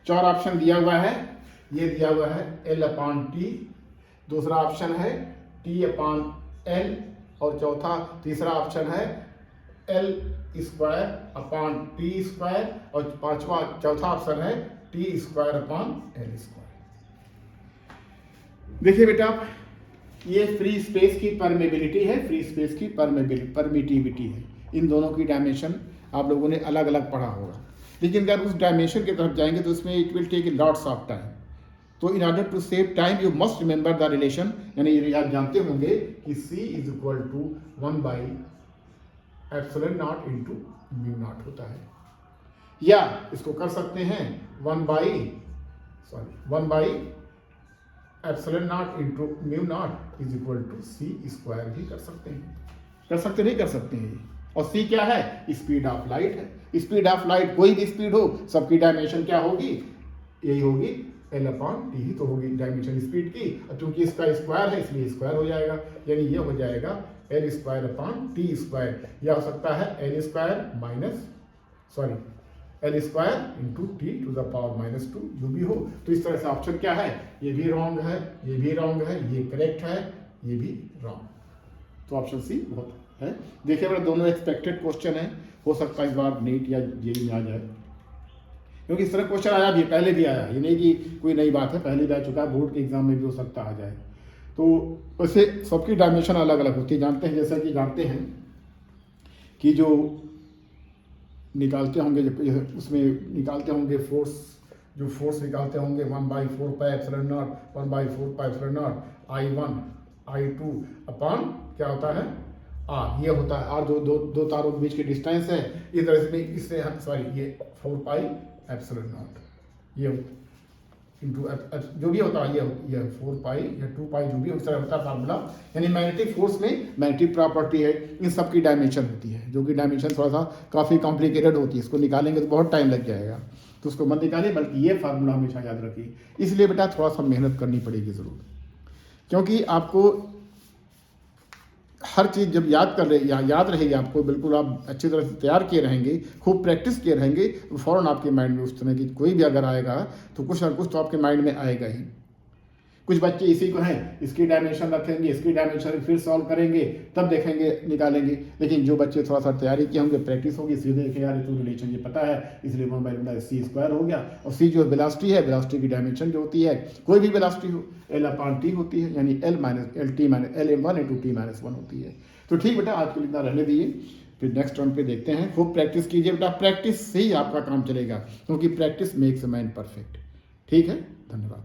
4 ऑप्शन दिया हुआ है, ये दिया हुआ है L अपॉन टी, दूसरा ऑप्शन है T अपॉन L, और तीसरा ऑप्शन है L square upon T square, और चौथा ऑप्शन है T square upon L square. देखिए बेटा, ये फ्री स्पेस की परमेबिलिटी है, फ्री स्पेस की परमिटिविटी है, इन दोनों की डायमेंशन आप लोगों ने अलग अलग पढ़ा होगा, लेकिन अगर उस डायमेंशन की तरफ जाएंगे तो उसमें it will take lots of time, तो in order to save time you must remember the relation, यानी आप जानते होंगे कि C is equal to 1/ε0 into μ0 होता है, या इसको कर सकते हैं 1/ε0 into μ0 is equal to C square भी कर सकते हैं, नहीं कर सकते हैं। और C क्या है, स्पीड ऑफ लाइट है, स्पीड ऑफ लाइट कोई भी स्पीड हो, सबकी डायमेंशन क्या होगी, यही होगी L अपॉन टी ही तो होगी डायमेंशन स्पीड की, और चूंकि इसका स्क्वायर है इसलिए स्क्वायर हो जाएगा, यानी ये हो जाएगा L square upon T square, या हो सकता है L square L square into T to the power -2, जो भी हो। तो इस तरह से ऑप्शन क्या है, ये भी रॉन्ग है, ये भी रॉन्ग है, ये करेक्ट है, ये भी रॉन्ग। तो ऑप्शन सी बहुत है। देखिए मेरे दोनों एक्सपेक्टेड क्वेश्चन है, हो सकता है इस बार नीट या जेईई में आ जाए, क्योंकि इस तरह क्वेश्चन आया भी, पहले भी आया, ये नहीं कि कोई नई बात है, पहले भी आ चुका है, बोर्ड के एग्जाम में भी हो सकता आ जाए। तो वैसे सबकी डायमेंशन अलग अलग होती है, जानते हैं, जैसा कि जानते हैं कि जो निकालते होंगे, उसमें निकालते होंगे फोर्स, जो फोर्स निकालते होंगे 1/4 pi epsilon not, 1/4 pi epsilon not I1 I2 upon क्या होता है R, ये होता है R, जो दो तारों के बीच की डिस्टेंस है। इस तरह से इससे ये 4 पाई एप्सिलॉन नॉट, ये इंटू जो भी होता है, ये 4 पाई या 2 पाई, जो भी उस तरह होता है फार्मूला। यानी मैग्नेटिक फोर्स में मैग्नेटिक प्रॉपर्टी है, इन सब की डायमेंशन होती है, जो कि डायमेंशन थोड़ा सा काफ़ी कॉम्प्लिकेटेड होती है, इसको निकालेंगे तो बहुत टाइम लग जाएगा, तो उसको मत निकालिए, बल्कि ये फार्मूला हमेशा याद रखिए। इसलिए बेटा थोड़ा सा मेहनत करनी पड़ेगी ज़रूर, क्योंकि आपको हर चीज़ जब याद रहेगी आपको, बिल्कुल आप अच्छी तरह से तैयार किए रहेंगे, खूब प्रैक्टिस किए रहेंगे, तो फ़ौरन आपके माइंड में उस तरह की कोई भी अगर आएगा तो कुछ ना कुछ तो आपके माइंड में आएगा ही। कुछ बच्चे इसी को हैं, इसकी डायमेंशन रखेंगे, इसकी डायमेंशन फिर सॉल्व करेंगे, तब देखेंगे निकालेंगे। लेकिन जो बच्चे थोड़ा सा तैयारी किए होंगे, प्रैक्टिस होगी, सीधे देखें यार तो रिलेशन ये पता है, इसलिए 1/c² हो गया। और c जो वेलोसिटी है, वेलोसिटी की डायमेंशन जो होती है, कोई भी वेलोसिटी हो, L/T होती है, यानी L-T-L T-1 होती है। तो ठीक बेटा, आज के लिए इतना रहने दीजिए, फिर नेक्स्ट टर्म पे देखते हैं। खूब प्रैक्टिस कीजिए बेटा, प्रैक्टिस से ही आपका काम चलेगा, क्योंकि practice makes a man perfect. ठीक है, धन्यवाद।